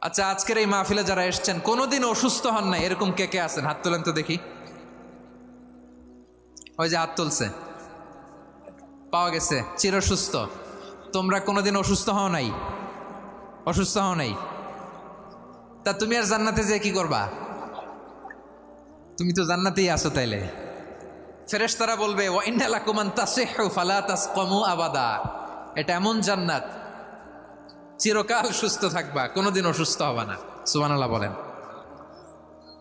আচ্ছা, আজকের এই মাহফিলে যারা এসছেন কোনোদিন অসুস্থ হন না এরকম কে কে আছেন? হাত তোলেন তো দেখি। ওই যে হাত তুলছে, পাওয়া গেছে, চিরসুস্থ। তোমরা কোনোদিন অসুস্থ হও নাই? অসুস্থ হও নাই? তা তুমি আর জান্নাতে যে কি করবা? তুমি তো জান্নাতেই আছো তাইলে। ফেরেশতারা বলবে ওয়া ইন্না লাকুম আন তাসিহু ফালা তাসকামু আবাদা। এটা এমন জান্নাত, চিরকাল সুস্থ থাকবা, কোনোদিন অসুস্থ হবা না। সুবহানাল্লাহ বলেন।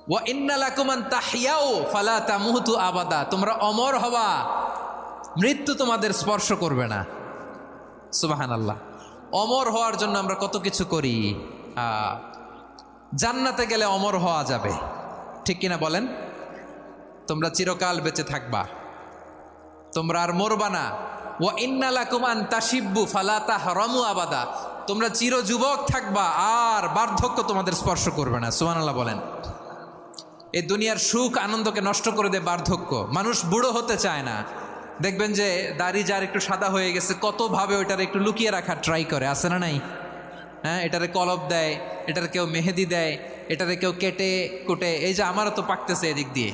ওয়া ইন্না লাকুম আন তাহইয়াউ ফালা তামুতু আবাদা। তোমরা অমর হবা, মৃত্যু তোমাদের স্পর্শ করবে না। সুবহানাল্লাহ। অমর হওয়ার জন্য আমরা কত কিছু করি। জান্নাতে গেলে অমর হওয়া যাবে, ঠিক কিনা বলেন? তোমরা চিরকাল বেঁচে থাকবা, তোমরা আর মরবা না। ওয়া ইন্না লাকুম আন তাশিব্বু ফালা তাহরামু আবাদা। তোমরা চির যুবক থাকবা, আর বার্ধক্য তোমাদের স্পর্শ করবে না। সুবহানাল্লাহ বলেন। এই দুনিয়ার সুখ আনন্দকে নষ্ট করে দেয় বার্ধক্য। মানুষ বুড়ো হতে চায় না। দেখবেন যে দাড়ি যার একটু সাদা হয়ে গেছে কতভাবে ওইটার একটু লুকিয়ে রাখার ট্রাই করে, আছে না নাই? হ্যাঁ, এটারে কলপ দেয়, এটারে কেউ মেহেদি দেয়, এটারে কেউ কেটে কুটে। এই যে আমারও তো পাকতেছে এদিক দিয়ে।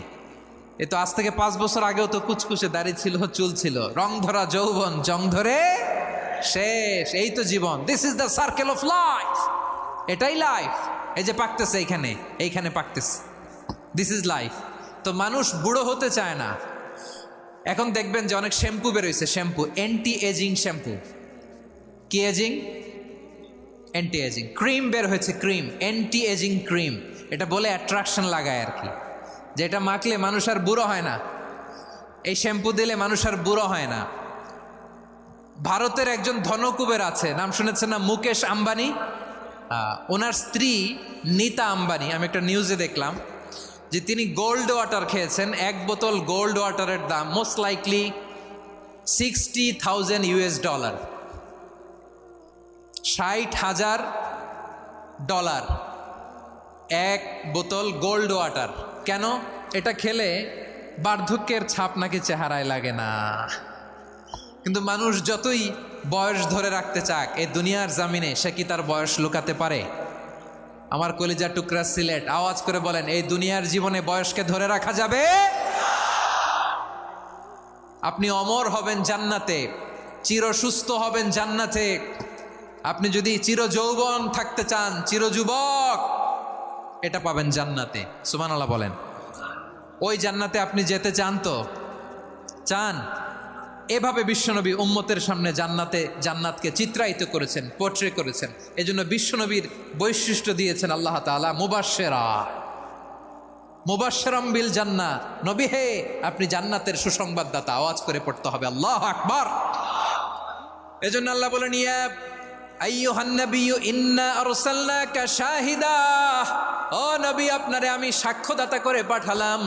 এ তো আজ থেকে 5 বছর আগেও তো কুচকুচে দাড়ি ছিল, চুল ছিল, রং ধরা যৌবন, জং ধরে শেষ। এই তো জীবন। This is the circle of life. এটাই লাইফ। এই যে পাকতেছে এইখানে, এইখানে পাকতেছে। This is life. তো মানুষ বুড়ো হতে চায় না। এখন দেখবেন যে অনেক শ্যাম্পু বেরোইছে, শ্যাম্পু, অ্যান্টি এজিং শ্যাম্পু। কি এজিং? Anti ageing. ক্রিম বের হয়েছে, ক্রিম, অ্যান্টি এজিং ক্রিম। এটা বলে অ্যাট্রাকশন লাগায় আর কি, যেটা মাখলে মানুষ আর বুড়ো হয় না। এই শ্যাম্পু দিলে মানুষ আর বুড়ো হয় না। ভারতের একজন ধনকুবের আছে, নাম শুনেছেন না? মুকেশ আম্বানি। ওনার স্ত্রী নীতা আম্বানি, আমি একটা নিউজে দেখলাম যে তিনি গোল্ড ওয়াটার খেয়েছেন। 1 বোতল গোল্ড ওয়াটারের দাম মোস্ট লাইকলি $60,000 $60,000 1 বোতল গোল্ড ওয়াটার। কেন? এটা খেলে বার্ধক্যের ছাপ নাকি চেহারায় লাগে না। কিন্তু মানুষ যতই বয়স ধরে রাখতে চাক এই দুনিয়ার জামিনে, সে কি তার বয়স লুকাতে পারে? আমার কলিজা টুকরা সিলেট, আওয়াজ করে বলেন, এই দুনিয়ার জীবনে বয়সকে ধরে রাখা যাবে? আপনি অমর হবেন জান্নাতে, চির সুস্থ হবেন জান্নাতে। আপনি যদি চির যৌবন থাকতে চান, চির যুবক, এটা পাবেন জান্নাতে। সুবহানাল্লাহ বলেন। ওই জান্নাতে আপনি যেতে চান তো? চান? এভাবে বিশ্বনবী উম্মতের সামনে জান্নাতকে চিত্রায়িত করেছেন, পোর্ট্রে করেছেন। এজন্য বিশ্বনবীর বৈশিষ্ট্য দিয়েছেন আল্লাহ তাআলা মুবাশশিরাম বিল জান্নাহ। নবী হে, আপনি জান্নাতের সুসংবাদদাতা। আওয়াজ করে পড়তে হবে আল্লাহু আকবার। এজন্য আল্লাহ বলেন, ইয়া আইয়ুহান নাবিয়্যু ইন্না আরসালনাকা শাহিদা। ও নবী, আপনারে আমি সাক্ষ্যদাতা করে পাঠালাম,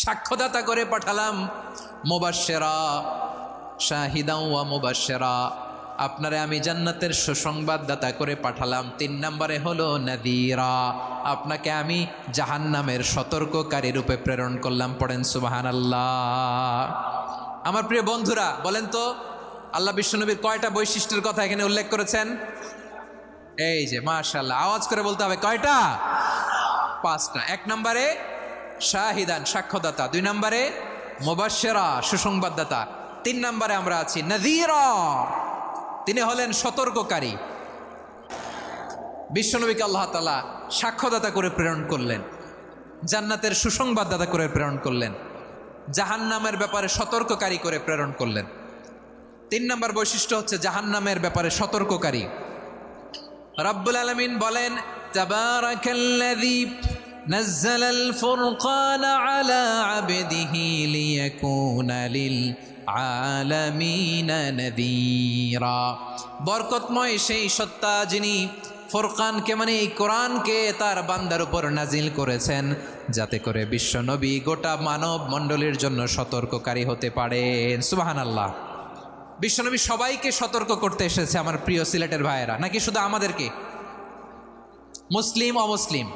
সাক্ষ্যদাতা করে পাঠালাম। মুবাশশিরা, শাহিদা ওয়া মুবাশশিরা, আপনারে আমি জান্নাতের সুসংবাদদাতা করে পাঠালাম। 3 নম্বরে হলো নাযীরা, আপনাকে আমি জাহান্নামের সতর্ককারী রূপে প্রেরণ করলাম। পড়েন সুবহানাল্লাহ। আমার প্রিয় বন্ধুরা, বলেন তো আল্লাহ বিশ্বনবীর কয়টা বৈশিষ্ট্যের কথা এখানে উল্লেখ করেছেন? এই যে মাশাআল্লাহ, আওয়াজ করে বলতে হবে, কয়টা? 5টা। 1 নম্বরে শাহিদান, সাক্ষ্যদাতা। 2 নম্বরে মুবাশশিরা, সুসংবাদদাতা। 3 নম্বরে আমরা আছি নাযীরা, তিনি হলেন সতর্ককারী। বিশ্বনবীকে আল্লাহ তাআলা সাক্ষ্যদাতা করে প্রেরণ করলেন, জান্নাতের সুসংবাদদাতা করে প্রেরণ করলেন, জাহান্নামের ব্যাপারে সতর্ককারী করে প্রেরণ করলেন। 3 নম্বর বৈশিষ্ট্য হচ্ছে জাহান্নামের ব্যাপারে সতর্ককারী। রব্বুল আলামিন বলেন, তাবারাকাল্লাযী নাযালাল ফুরকানা আলা আবদিহি লিয়াকুনা লিল আলামিনা নাযীরা। বরকতময় সেই সত্তা যিনি ফুরকানকে, মানে এই কোরআনকে তার বান্দার উপর নাজিল করেছেন, যাতে করে বিশ্বনবী গোটা মানব মণ্ডলীর জন্য সতর্ককারী হতে পারেন। সুবহানাল্লাহ। বিশ্বনবী সবাইকে সতর্ক করতে এসেছে, আমার প্রিয় সিলেটের ভাইয়েরা। নাকি শুধু আমাদেরকে? মুসলিম অমুসলিম,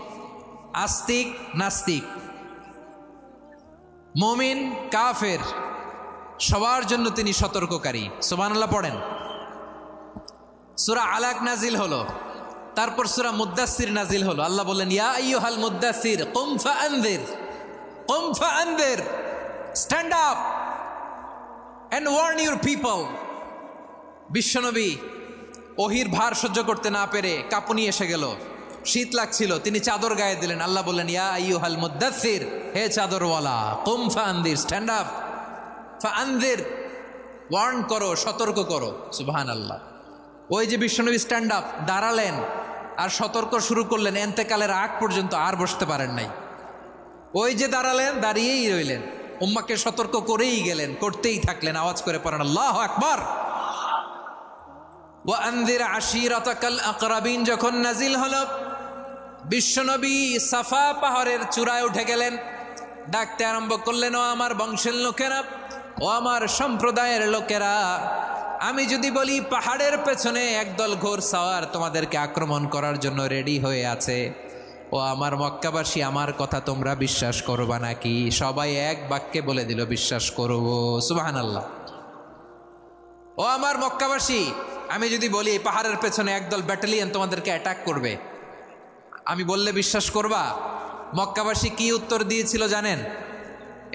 আস্তিক নাস্তিক, মুমিন কাফের, সবার জন্য তিনি সতর্ককারী। সুবহানাল্লাহ পড়েন। সূরা আলাক নাজিল হলো, তারপর সূরা মুদ্দাসসির নাজিল হলো। আল্লাহ বললেন, ইয়া আইয়ুহাল মুদ্দাসসির কুম ফাআনযির, কুম ফাআনযির, stand up and warn your people. বিশ্বনবী ওহির ভার সহ্য করতে না পেরে কাঁপুনি এসে গেল, শীত লাগছিল, তিনি চাদর গায়ে দিলেন। আল্লাহ বললেন, ইয়া আইয়ুহাল মুদ্দাসসির, হে চাদরওয়ালা, কুম ফাআনযির, স্ট্যান্ড আপ, ফাআনযির, ওয়ার্ন করো, সতর্ক করো। সুবহানাল্লাহ। ওই যে বিশ্বনবী স্ট্যান্ড আপ, দাঁড়ালেন আর সতর্ক শুরু করলেন, এন্তেকালের আগ পর্যন্ত আর বসতে পারেন নাই। ওই যে দাঁড়ালেন, দাঁড়িয়েই রইলেন, উম্মাকে সতর্ক করেই গেলেন, করতেই থাকলেন। আওয়াজ করে পড়েন আল্লাহু আকবার। ওয়া আনযির আশীরাতাকাল আকরাবিন যখন নাজিল হলো, বিশ্বনবী সাফা পাহাড়ের চূড়ায় উঠে গেলেন, ডাকতে আরম্ভ করলেন, ও আমার বংশের লোকেরা, ও আমার সম্প্রদায়ের লোকেরা, আমি যদি বলি পাহাড়ের পেছনে একদল ঘোড়সাওয়ার তোমাদেরকে আক্রমণ করার জন্য রেডি হয়ে আছে, ও আমার মক্কাবাসী, আমার কথা তোমরা বিশ্বাস করবা নাকি? সবাই এক বাক্যে বলে দিল, বিশ্বাস করব। সুবহানাল্লাহ। ও আমার মক্কাবাসী, আমি যদি বলি পাহাড়ের পেছনে একদল ব্যাটালিয়ন তোমাদেরকে অ্যাটাক করবে, আমি বললে বিশ্বাস করবা? মক্কাবাসী কি উত্তর দিয়েছিল জানেন?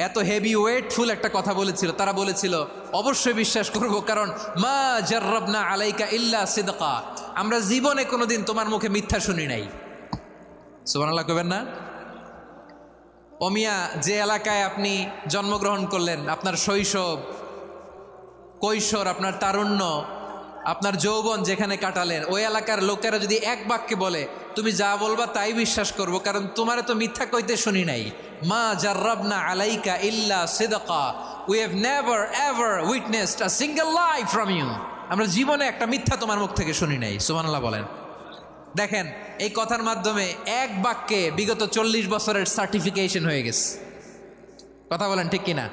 এত হেভি ওয়েটফুল একটা কথা বলেছিল। তারা বলেছিল, অবশ্যই বিশ্বাস করব, কারণ মা জাররাবনা আলাইকা ইল্লা সিদকা, আমরা জীবনে কোনোদিন তোমার মুখে মিথ্যা শুনি নাই। সুবহানাল্লাহ কইবেন না? ওমিয়া, যে এলাকায় আপনি জন্মগ্রহণ করলেন, আপনার শৈশব, কৈশোর, আপনার তারুণ্য, আপনার যৌবন যেখানে কাটালেন, ওই এলাকার লোকেরা যদি এক বাক্যে বলে তুমি যা বলবা তাই বিশ্বাস করব, কারণ তোমারে তো মিথ্যা কইতে শুনি নাই। মা জাররাবনা আলাইকা ইল্লা সিদকা, we have never ever witnessed a single lie from you, আমরা জীবনে একটা মিথ্যা তোমার মুখ থেকে শুনি নাই। সুবহানাল্লাহ বলেন। দেখেন, এই কথার মাধ্যমে এক বাক্যে বিগত 40 বছরের সার্টিফিকেশন হয়ে গেছে। কথা বলেন ঠিক কিনা?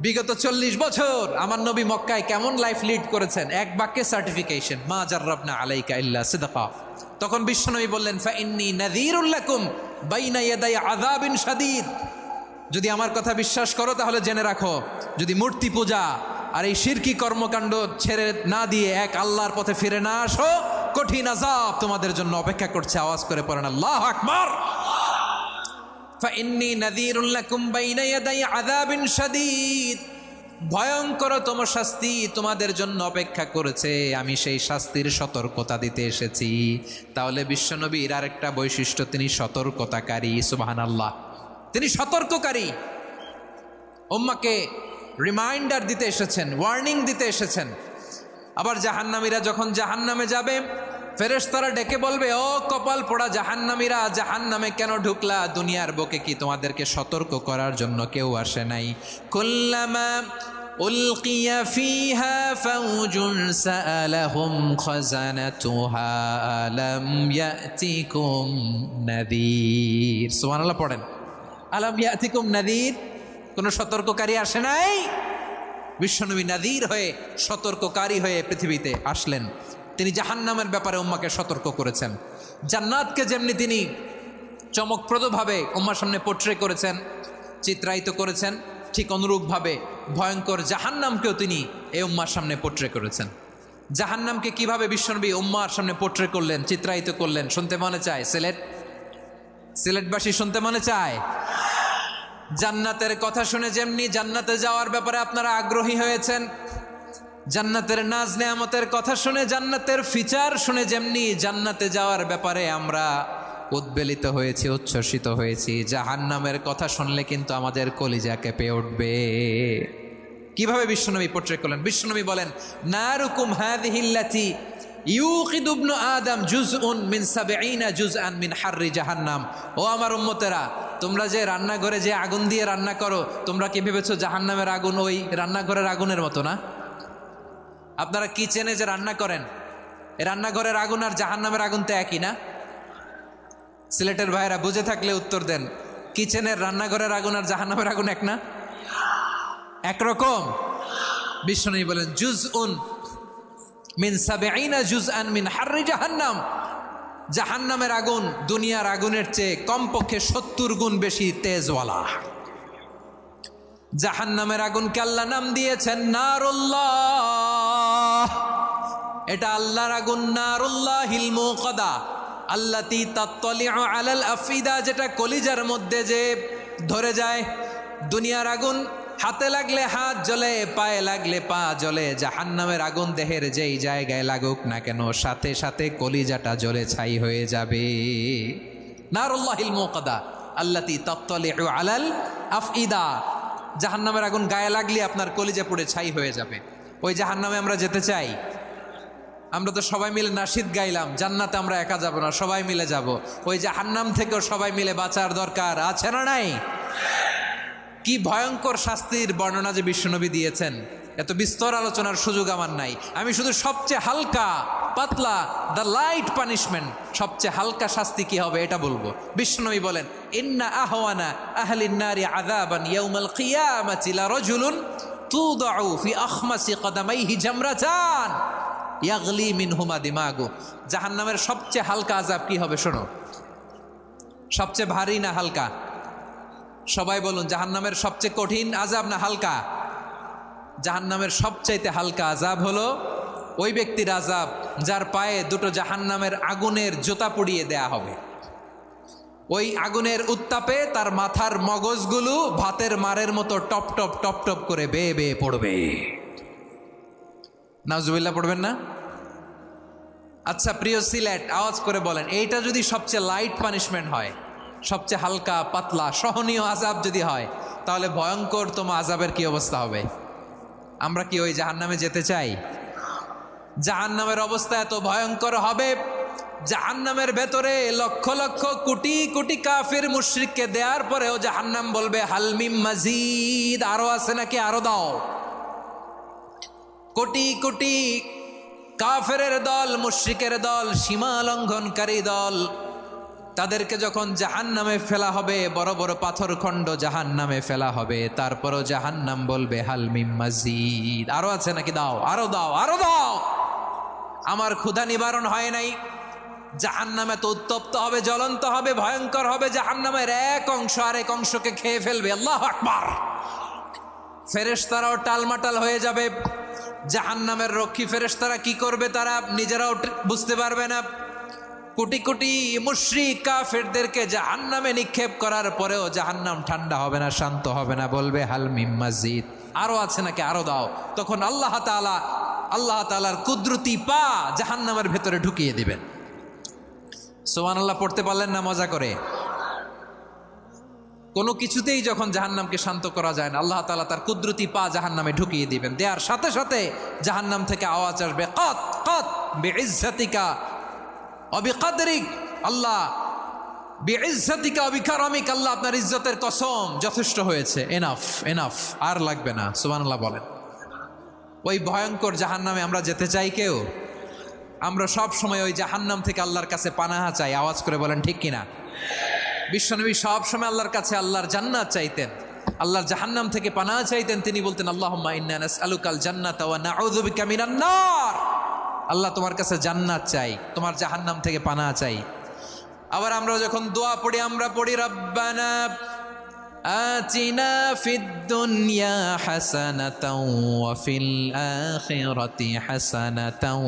বিগত 40 বছর আমার নবী মক্কায় কেমন লাইফ লিড করেছেন, এক বাক্যে সার্টিফিকেশন, মা জাররাবনা আলাইকা ইল্লা সিদকা। তখন বিশ্বনবী বললেন, ফাইন্নী নাযীরুল লাকুম বাইনা ইয়াদাই আযাবিন শাদীদ, যদি আমার কথা বিশ্বাস করো তাহলে জেনে রাখো, যদি মূর্তি পূজা আর এই শিরকি কর্মকাণ্ড ছেড়ে না দিয়ে এক আল্লাহর পথে ফিরে না আসো, কঠিন আযাব তোমাদের জন্য অপেক্ষা করছে। আওয়াজ করে পড়েন আল্লাহু আকবার। ফাইন্নী নাযীরুল লাকুম বাইনা ইয়াদাই আযাবিন শাদীদ, ভয়ঙ্করতম শাস্তি তোমাদের জন্য অপেক্ষা করেছে, আমি সেই শাস্তির সতর্কতা দিতে এসেছি। তাহলে বিশ্বনবীর আরেকটা বৈশিষ্ট্য, তিনি সতর্কতাকারী। সুবহানাল্লাহ। তিনি সতর্ককারী, উম্মাকে রিমাইন্ডার দিতে এসেছেন, ওয়ার্নিং দিতে এসেছেন। আবার জাহান্নামীরা যখন জাহান্নামে যাবে, ফেরেশতারা ডেকে বলবে, ও কপাল পোড়া জাহান্নামীরা, জাহান্নামে কেন ঢুকলা? দুনিয়ার বুকে কি তোমাদেরকে সতর্ক করার জন্য কেউ আসে নাই? কুল্লামা উলকিয়া ফিহা ফাউজুন সাআলাহুম খাযানাতুহা আলাম ইয়াতিকুম নাযীর। সুবহানাল্লাহ পড়েন। আলাম ইয়াতিকুম নাযীর, কোন সতর্ককারী আসে নাই? বিশ্বনবী নাযীর হয়ে, সতর্ককারী হয়ে পৃথিবীতে আসলেন। তিনি জাহান্নামের ব্যাপারে উম্মাকে সতর্ক করেছেন। জান্নাতকে যেমনি তিনি চমকপ্রদভাবে উম্মার সামনে পোট্রে করেছেন, চিত্রায়িত করেছেন, ঠিক অনুরূপভাবে ভয়ঙ্কর জাহান্নামকেও তিনি এই উম্মার সামনে পোট্রে করেছেন। জাহান্নামকে কিভাবে বিশ্বনবী উম্মার সামনে পোট্রে করলেন, চিত্রায়িত করলেন, শুনতে মনে চায়? সিলেটবাসী শুনতে মনে চায়? জান্নাতের কথা শুনে যেমনি জান্নাতে যাওয়ার ব্যাপারে আপনারা আগ্রহী হয়েছেন, জান্নাতের নাজ নেয়ামতের কথা শুনে, জান্নাতের ফিচার শুনে যেমনি জান্নাতে যাওয়ার ব্যাপারে আমরা উদ্বেলিত হয়েছি, উচ্ছ্বসিত হয়েছি, জাহান্নামের কথা শুনলে কিন্তু আমাদের কলিজা কেঁপে উঠবে। কিভাবে বিশ্বনবী পোট্রে করলেন? বিশ্বনবী বলেন, নারুকুম হাযিহিল্লাতী ইউকিদু ইবনু আদম জুজউন মিন ৭০ জুজআন মিন হাররি জাহান্নাম। ও আমার উম্মতেরা, তোমরা যে রান্নাঘরে যে আগুন দিয়ে রান্না করো, তোমরা কি ভেবেছো জাহান্নামের আগুন ওই রান্নাঘরের আগুনের মতো না? আপনারা কিচেনে যে রান্না করেন, এই রান্নাঘরের আগুন আর জাহান্নামের আগুন তো একই না? সিলেটের ভাইয়েরা বুঝে থাকলে উত্তর দেন, কিচেনের রান্নাঘরের আগুন আর জাহান্নামের আগুন এক না? একরকম? বিশ্বনবী বলেন, জুজউন মিন ৭০ জুজআন মিন হাররি জাহান্নাম, জাহান্নামের আগুন দুনিয়ার আগুনের চেয়ে কমপক্ষে ৭০ গুণ বেশি তেজওয়ালা। জাহান্নামের আগুনকে আল্লাহ নাম দিয়েছেন নারুল্লাহ। এটা আল্লাহর আগুন, নারুল্লাহিল মুকাদা আল্লাতী তাত্তালিউ আলাল আফিদা, যেটা কলিজার মধ্যে যে ধরে যায়। দুনিয়ার আগুন হাতে লাগলে হাত জ্বলে, পায়ে লাগলে পা জ্বলে। জাহান্নামের আগুন দেহের যেই জায়গায় লাগুক না কেন, সাথে সাথে কলিজাটা জ্বলে ছাই হয়ে যাবে। নারুল্লাহিল মুকাদা আল্লাতী তাত্তালিউ আলাল আফইদা, জাহান্নামের আগুন গায়ে লাগলে আপনার কলিজা পুড়ে ছাই হয়ে যাবে। ওই জাহান্নামে আমরা যেতে চাই? আমরা তো সবাই মিলে নাশিদ গাইলাম, জান্নাতে আমরা একা যাব না, সবাই মিলে যাব। ওই জাহান্নাম থেকেও সবাই মিলে বাঁচার দরকার আছে না নাই? কি ভয়ঙ্কর শাস্তির বর্ণনা যে বিশ্বনবী দিয়েছেন, এত বিস্তর আলোচনার সুযোগ আমার নাই। আমি শুধু সবচেয়ে হালকা পাতলা, দ্য লাইট পানিশমেন্ট, সবচেয়ে হালকা শাস্তি কি হবে এটা বলবো। বিশ্বনবী বলেন, ইন্না আহওয়ানা আহলিন নারি আযাবান ইয়াউমাল কিয়ামাতি লারাজুলুন তুদাউ ফি আখমাসি কদামাইহি জামরাতান ইয়াগলি মিনহুমা দিমাগু। জাহান্নামের সবচেয়ে হালকা আযাব কি হবে শোনো। সবচেয়ে ভারী না হালকা? সবাই বলুন, জাহান্নামের সবচেয়ে কঠিন আযাব না হালকা? জাহান্নামের সবচাইতে হালকা আযাব হলো ওই ব্যক্তির আযাব যার পায়ে দুটো জাহান্নামের আগুনের জুতা পুড়িয়ে দেয়া হবে। ওই আগুনের উত্তাপে তার মাথার মগজগুলো ভাতের মারের মতো টপ টপ টপ টপ করে বেয়ে বেয়ে পড়বে। নাউজুবিল্লাহ পড়বেন না? আচ্ছা প্রিয় সিলেট, আওয়াজ করে বলেন, এইটা যদি সবচেয়ে লাইট পানিশমেন্ট হয়, সবচেয়ে হালকা পাতলা সহনীয় আযাব যদি হয়, তাহলে ভয়ঙ্করতম আযাবের কি অবস্থা হবে? আমরা কি ওই জাহান্নামে যেতে চাই? জাহান্নামের অবস্থা এত ভয়ঙ্কর হবে, জাহান্নামের ভেতরে লক্ষ লক্ষ কোটি কোটি কাফির মুশরিককে দেওয়ার পরেও জাহান্নাম বলবে হালমিম মাজিদ, আরো আছে নাকি, আরো দাও। কোটি কোটি কাফেরের দল, মুশরিকের দল, সীমা লঙ্ঘনকারী দল, তাদেরকে যখন জাহান্নামে ফেলা হবে, বড় বড় পাথর খণ্ড জাহান্নামে ফেলা হবে, তারপরও জাহান্নাম বলবে হালমিম মাজিদ, আরো আছে নাকি, দাও, আরো দাও, আরো দাও। আমার ক্ষুধা নিবারণ হয় নাই। জাহান্নামে তো উত্তপ্ত হবে, জ্বলন্ত হবে, ভয়ঙ্কর হবে। জাহান্নামের এক অংশ আরেক অংশকে খেয়ে ফেলবে। আল্লাহু আকবার। ফেরেশতারাও টালমাটাল হয়ে যাবে। জাহান্নামের রক্ষী ফেরেশতারা কি করবে তারা নিজেরাও বুঝতে পারবে না। কোটি কোটি মুশরিক কাফেরদেরকে জাহান্নামে নিক্ষেপ করার পরেও জাহান্নাম ঠান্ডা হবে না, শান্ত হবে না, বলবে হাল মিম মাজিদ, আরো আছে নাকি, আরো দাও। তখন আল্লাহ তাআলার কুদরতি পা জাহান্নামের ভেতরে ঢুকিয়ে দিবেন। সুবহানাল্লাহ পড়তে পারলেন না মজা করে? কোনো কিছুতেই যখন জাহান্নামকে শান্ত করা যায় না, আল্লাহ তাআলা তার কুদরতি পা জাহান্নামে ঢুকিয়ে দিবেন। দেওয়ার সাথে সাথে জাহান্নাম থেকে আওয়াজ আসবে, কত কত বিইজ্জাতিকা ওয়া বিকদরিক, আল্লাহ বিইজ্জাতিকা ওয়া বিকারামিক, আল্লাহ আপনার ইজ্জতের কসম, যথেষ্ট হয়েছে, এনাফ এনাফ, আর লাগবে না। সুবহানাল্লাহ বলেন। ওই ভয়ঙ্কর জাহান্নামে আমরা যেতে চাই কেউ? আমরা সব সময় ওই জাহান্নাম থেকে আল্লাহর কাছে পানাহা চাই। আওয়াজ করে বলেন ঠিক কিনা? বিশ্বনবী সব সময় আল্লাহর কাছে আল্লাহর জান্নাত চাইতেন, আল্লাহর জাহান্নাম থেকে পানাহা চাইতেন। তিনি বলতেন, আল্লাহুম্মা ইন্না নাসআলুকাল জান্নাতা ওয়া নাউযু বিকা মিনান নার। আল্লাহ তোমার কাছে জান্নাত চাই, তোমার জাহান্নাম থেকে পানাহা চাই। আবার আমরা যখন দোয়া পড়ি, আমরা পড়ি রব্বানা আতিনা ফিদ দুনিয়া হাসানাতাও ওয়া ফিল আখিরাতি হাসানাতাও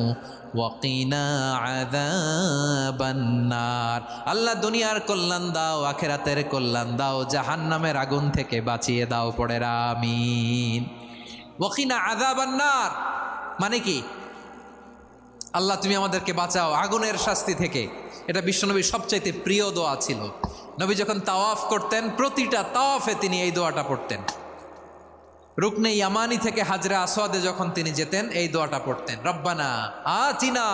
ওয়া কিনা আযাবান নার। আল্লাহ দুনিয়ার কল্যাণ দাও, আখিরাতের কল্যাণ দাও, জাহান্নামের আগুন থেকে বাঁচিয়ে দাও, পড়ে আমিন। ওয়া কিনা আযাবান নার মানে কি? আল্লাহ তুমি আমাদেরকে বাঁচাও আগুনের শাস্তি থেকে। এটা বিশ্বনবীর সবচাইতে প্রিয় দোয়া ছিল। নবী যখন তাওয়াফ করতেন, প্রতিটা তাওয়াফে তিনি এই দোয়াটা পড়তেন। রুকনে ইয়ামানি থেকে হাজরে আসওয়াদে যখন তিনি যেতেন, এই দোয়াটা পড়তেন, রব্বানা আতিনা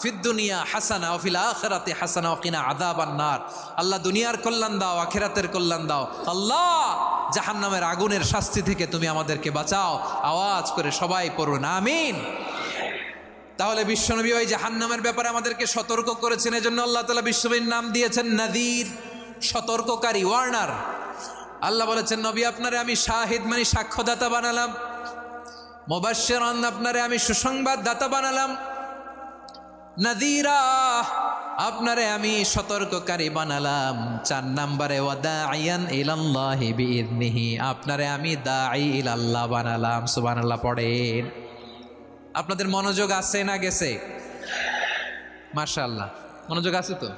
ফিদ দুনিয়া হাসানা ওয়া ফিল আখিরাতি হাসানা ওয়া কিনা আযাবান নার। আল্লাহ দুনিয়ার কল্যাণ দাও, আখিরাতের কল্যাণ দাও। আল্লাহ জাহান্নামের আগুনের শাস্তি থেকে তুমি আমাদেরকে বাঁচাও। আওয়াজ করে সবাই পড়ুন আমিন। তাহলে বিশ্বনবী ওই জাহান্নামের ব্যাপারে আমাদেরকে সতর্ক করেছেন। এজন্য আল্লাহ তাআলা বিশ্বনবীর নাম দিয়েছেন নাযীর, সতর্ককারী, ওয়ার্নার। আল্লাহ বলেছেন, নবী আপনারে আমি শাহিদ মানে সাক্ষ্যদাতা বানালাম, মুবাশশিরান আপনারে আমি সুসংবাদদাতা বানালাম, নাযীরা আপনারে আমি সতর্ককারী বানালাম। 4 নম্বরে ওয়া দাঈয়ান ইলাল্লাহি বিইযনিহি, আপনারে আমি দাঈ ইলাল্লাহ বানালাম। সুবহানাল্লাহ পড়েন। আপনাদের মনোযোগ আছে না গেছে? মাশাআল্লাহ, মনোযোগ আছে তো।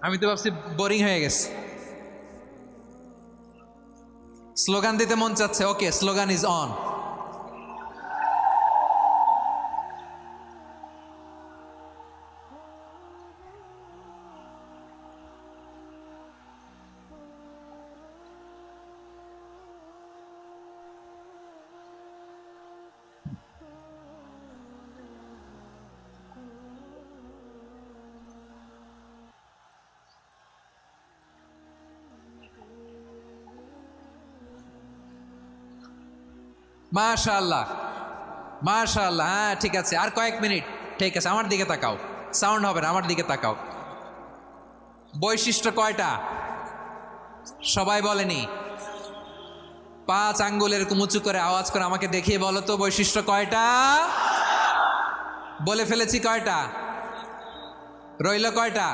আমি তো ভাবছি বোরিং হয়ে গেছে। স্লোগান দিতে মন চাচ্ছে। ওকে, স্লোগান ইজ অন। মাশাআল্লাহ, মাশাআল্লাহ। হ্যাঁ, ঠিক আছে, আর কয়েক মিনিট। ঠিক আছে, আমার দিকে তাকাও। সাউন্ড হবে না, আমার দিকে তাকাও। বৈশিষ্ট্য কয়টা সবাই বলেনি? 5 আঙ্গুল এরকম উঁচু করে আওয়াজ করে আমাকে দেখিয়ে বলো তো, বৈশিষ্ট্য কয়টা? বলে ফেলেছি কয়টা? রইল কয়টা?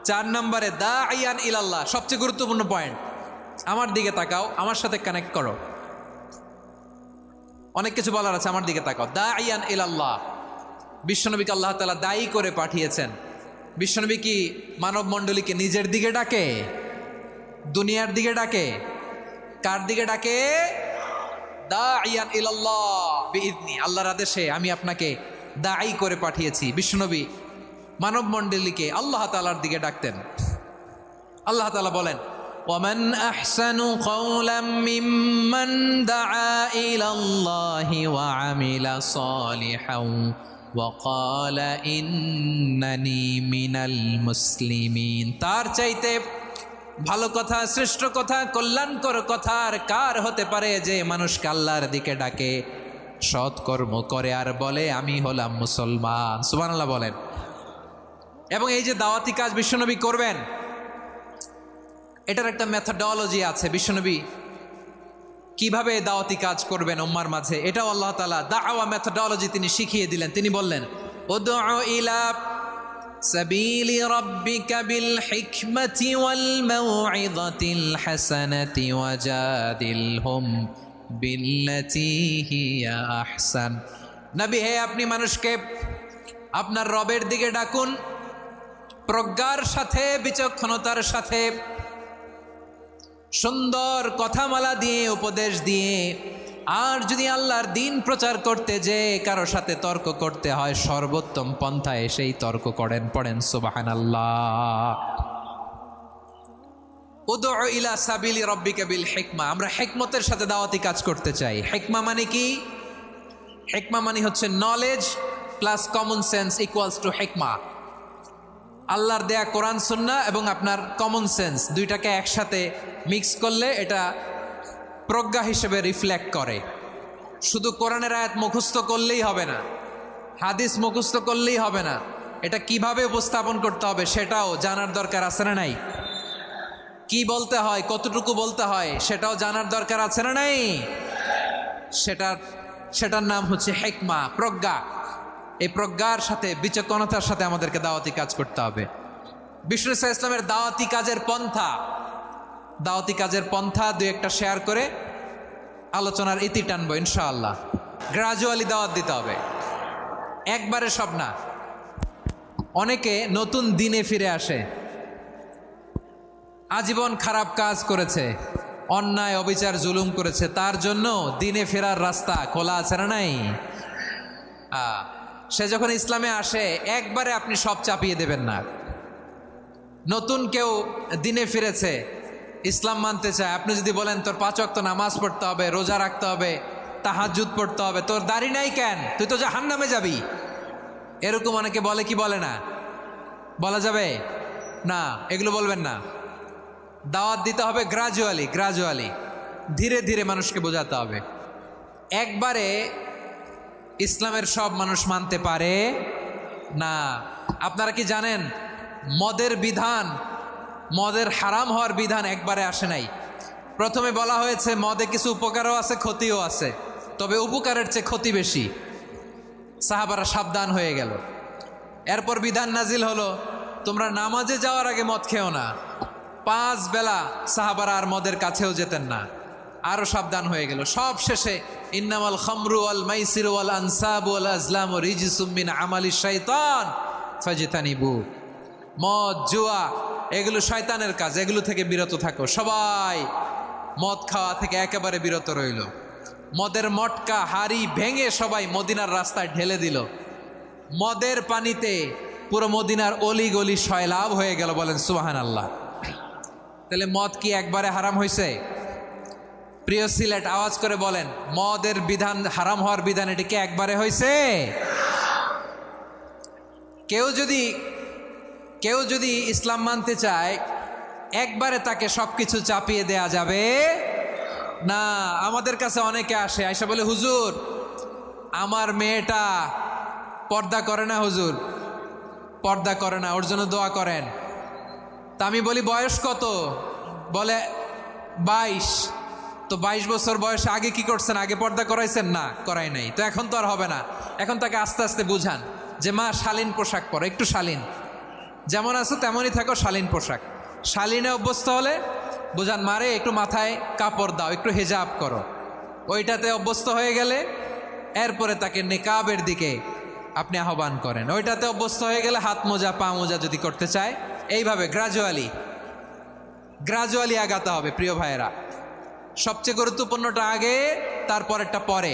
4 নম্বরে দাঈয়ান ইলাল্লাহ, সবচেয়ে গুরুত্বপূর্ণ পয়েন্ট। আমার দিকে তাকাও, আমার সাথে কানেক্ট করো। অনেক কিছু বলার আছে, আমার দিকে তাকাও। দাঈয়ান ইলাল্লাহ, বিশ্বনবীকে আল্লাহ তাআলা দায়ী করে পাঠিয়েছেন। বিশ্বনবী কি মানব মণ্ডলীকে নিজের দিকে ডাকে? দুনিয়ার দিকে ডাকে? কার দিকে ডাকে? দাঈয়ান ইলাল্লাহ বিইذনি, আল্লাহর আদেশে আমি আপনাকে দায়ী করে পাঠিয়েছি। বিশ্বনবী মানব মণ্ডলীকে আল্লাহ তাআলার দিকে ডাকতেন। আল্লাহ তাআলা বলেন, ومن أحسن قولا ممن دعا إلى الله وعمل صالحا وقال إنني من المسلمين। তার চাইতে ভালো কথা, শ্রেষ্ঠ কথা, কল্যাণকর কথা আর কার হতে পারে যে মানুষকে আল্লাহর দিকে ডাকে, সৎকর্ম করে আর বলে আমি হলাম মুসলমান। সুবহানাল্লাহ বলেন। এবং এই যে দাওয়াতি কাজ বিশ্বনবী করবেন, এটার একটা মেথডোলজি আছে। বিশ্বনবী কিভাবে দাওয়াতি কাজ করবেন উম্মার মাঝে, এটাও আল্লাহ তাআলা দাওয়া মেথডোলজি তিনি শিখিয়ে দিলেন। তিনি বললেন, উদউ ইলা সাবিলি রাব্বিকা বিল হিকমাতি ওয়াল মাউইযাতিল হাসানাতি ওয়াজাদিলহুম বিল্লাতী হিয়া আহসান। নবী হে, আপনি মানুষকে আপনার রবের দিকে ডাকুন প্রজ্ঞার সাথে, বিচক্ষণতার সাথে, সুন্দর কথামালা দিয়ে, উপদেশ দিয়ে। আর যদি আল্লাহর দিন প্রচার করতে যে কারো সাথে তর্ক করতে হয়, সর্বোত্তম পন্থায় সেই তর্ক করেন। পড়েন সুবহানাল্লাহ। উদউ ইলা সাবিলি রাব্বিকা বিল হিকমা। আমরা হিকমতের সাথে দাওয়াতি কাজ করতে চাই। হিকমা মানে কি? হিকমা মানে হচ্ছে knowledge plus common sense equals to হিকমা। আল্লাহর দেয়া কোরআন সুন্নাহ এবং আপনার কমন সেন্স দুইটাকে একসাথে মিক্স করলে এটা প্রজ্ঞা হিসেবে রিফ্লেক্ট করে। শুধু কোরআনের আয়াত মুখস্থ করলেই হবে না, হাদিস মুখস্থ করলেই হবে না, এটা কিভাবে উপস্থাপন করতে হবে সেটাও জানার দরকার আছে না নাই? কি বলতে হয়, কতটুকু বলতে হয় সেটাও জানার দরকার আছে না নাই? সেটার নাম হচ্ছে হিকমা, প্রজ্ঞা। এই প্রজ্ঞার সাথে, বিচক্ষণতার সাথে আমাদেরকে দাওয়াতি কাজ করতে হবে। বিষ্ণু ইসলামের দাওয়াতি কাজের পন্থা দুই একটা শেয়ার করে আলোচনার ইতি টানবো ইনশাআল্লাহ। গ্রাজুয়ালি দাওয়াত দিতে হবে, একবারে সব না। অনেকে নতুন দিনে ফিরে আসে, আজীবন খারাপ কাজ করেছে, অন্যায় অবিচার জুলুম করেছে, তার জন্য দিনে ফেরার রাস্তা খোলা আছে না নাই? সে যখন ইসলামে আসে একবারে আপনি সব চাপিয়ে দেবেন না। নতুন কেউ দিনে ফিরেছে, ইসলাম মানতে চায়, আপনি যদি বলেন তোর 5 ওয়াক্ত নামাজ পড়তে হবে, রোজা রাখতে হবে, তাহাজ্জুদ পড়তে হবে, তোর দাড়ি নাই কেন, তুই তো জাহান্নামে যাবি, এরকম অনেকে বলে কি বলে না? বলা যাবে না, এগুলো বলবেন না। দাওয়াত দিতে হবে গ্রাজুয়ালি, ধীরে ধীরে মানুষকে বোঝাতে হবে। একবারে ইসলামের সব মানুষ মানতে পারে না। আপনারা কি জানেন মদের হারাম হওয়ার বিধান একবারে আসে নাই। প্রথমে বলা হয়েছে মদে কিছু উপকারও আছে, ক্ষতিও আছে, তবে উপকারের চেয়ে ক্ষতি বেশি। সাহাবারা সাবধান হয়ে গেল। এরপর বিধান নাজিল হলো, তোমরা নামাজে যাওয়ার আগে মদ খেও না। 5 বেলা সাহাবারা আর মদের কাছেও যেতেন না। আরো সাবধান হয়ে গেল। সব শেষে ইন্নামাল খামরু ওয়াল মাইসিরু ওয়াল আনসাবু ওয়াল আজলামু রিজসুম মিন আমালিশ শাইতান ফাজতানিবু। মদ জুয়া এগুলো শয়তানের কাজ, এগুলো থেকে বিরত থাকো। সবাই মদ খাওয়া থেকে একেবারে বিরত রইল। মদের মটকা হাড়ি ভেঙে সবাই মদিনার রাস্তায় ঢেলে দিল। মদের পানিতে পুরো মদিনার অলি গলি সয়লাভ হয়ে গেল। বলেন সুবহানাল্লাহ। তাহলে মদ কি একবারে হারাম হয়েছে? প্রিয় সিলেট আওয়াজ করে বলেন, মদের বিধান, হারাম হওয়ার বিধান এটি কি একবারে হয়েছে? কেউ যদি ইসলাম মানতে চায় একবারে তাকে সবকিছু চাপিয়ে দেয়া যাবে না। আমাদের কাছে অনেকে আসে, আয়সা বলে, হুজুর আমার মেয়েটা পর্দা করে না, হুজুর পর্দা করে না, ওর জন্য দোয়া করেন। তা আমি বলি বয়স কত? বলে 22। তো 22 বছর বয়সে আগে কি করছেন? আগে পর্দা করাইছেন? না, করাই নাই। তো এখন তো আর হবে না। এখন তাকে আস্তে আস্তে বুঝান যে মা শালীন পোশাক পরো, একটু শালীন, যেমন আছো তেমনই থাকো, শালীন পোশাক। শালীনে অভ্যস্ত হলে বুঝান, মারে একটু মাথায় কাপড় দাও, একটু হেজাব করো। ওইটাতে অভ্যস্ত হয়ে গেলে এরপরে তাকে নিকাবের দিকে আপনি আহ্বান করেন। ওইটাতে অভ্যস্ত হয়ে গেলে হাত মোজা পা মোজা যদি করতে চায়, এইভাবে গ্রাজুয়ালি আগাতে হবে। প্রিয় ভাইয়েরা, সবচেয়ে গুরুত্বপূর্ণটা আগে, তারপরেরটা পরে।